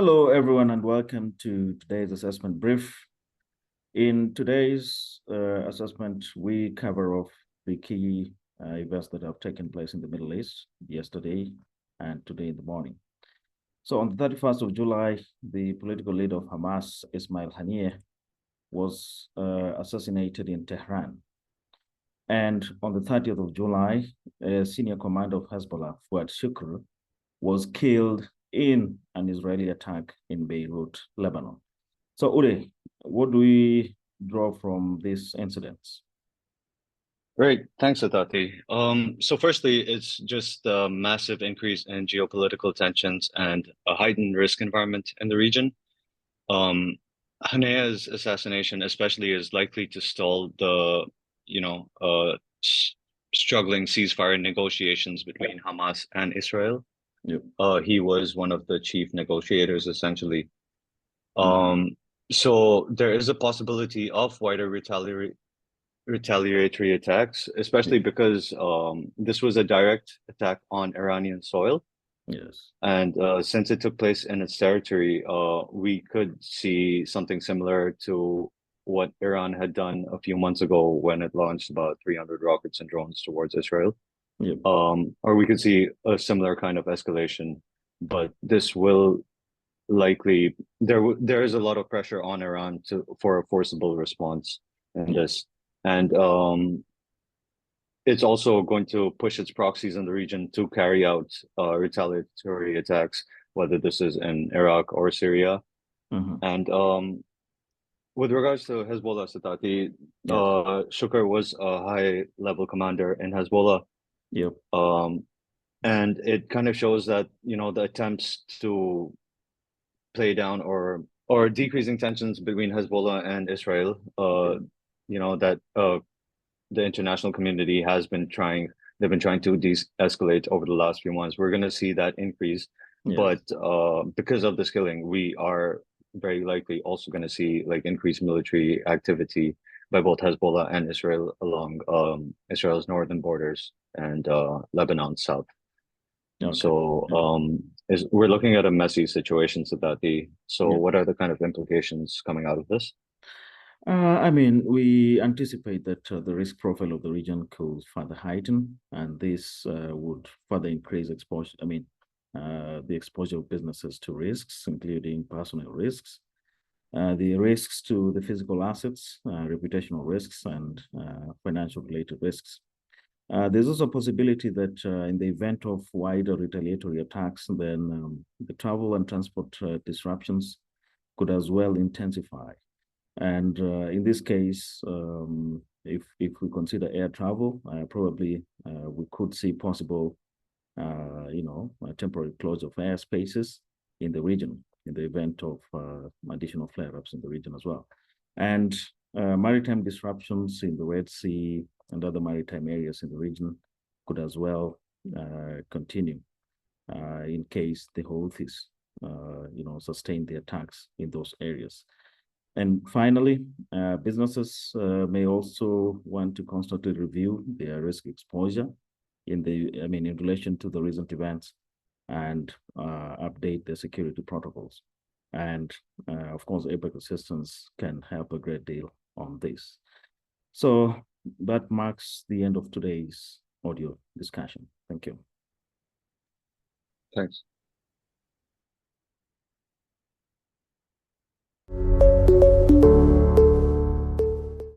Hello, everyone, and welcome to today's assessment brief. In today's assessment, we cover off the key events that have taken place in the Middle East yesterday and today in the morning. So on the 31st of July, the political leader of Hamas, Ismail Haniyeh, was assassinated in Tehran. And on the 30th of July, a senior commander of Hezbollah, Fuad Shukr, was killed in an Israeli attack in Beirut, Lebanon. So, Uday, what do we draw from these incidents? Great, thanks, Sitati. So firstly, it's just a massive increase in geopolitical tensions and a heightened risk environment in the region. Haniyeh's assassination especially is likely to stall the, struggling ceasefire negotiations between Hamas and Israel. Yep. He was one of the chief negotiators, essentially. So there is a possibility of wider retaliatory attacks, especially because this was a direct attack on Iranian soil. Yes. And since it took place in its territory, we could see something similar to what Iran had done a few months ago when it launched about 300 rockets and drones towards Israel. Yep. Or we could see a similar kind of escalation, but this will likely there is a lot of pressure on Iran for a forcible response in this, and it's also going to push its proxies in the region to carry out retaliatory attacks, whether this is in Iraq or Syria. And with regards to Hezbollah, Sitati, Shukr was a high-level commander in Hezbollah. Yep. And it kind of shows that, the attempts to play down or decreasing tensions between Hezbollah and Israel, that the international community they've been trying to de-escalate over the last few months. We're going to see that increase. Yes. But because of this killing, we are very likely also going to see increased military activity by both Hezbollah and Israel along Israel's northern borders and Lebanon's south. Okay. So we're looking at a messy situation, Sitati. So what are the kind of implications coming out of this? We anticipate that the risk profile of the region could further heighten, and this would further increase exposure. The exposure of businesses to risks, including personal risks, the risks to the physical assets, reputational risks, and financial related risks. There's also a possibility that in the event of wider retaliatory attacks, then the travel and transport disruptions could as well intensify. And in this case, if we consider air travel, probably we could see possible, a temporary closure of airspaces in the region in the event of additional flare-ups in the region as well. And maritime disruptions in the Red Sea and other maritime areas in the region could as well continue in case the Houthis, sustain the attacks in those areas. And finally, businesses may also want to constantly review their risk exposure in relation to the recent events and update their security protocols. And of course, APAC Assistance can help a great deal on this. So that marks the end of today's audio discussion. Thank you. Thanks.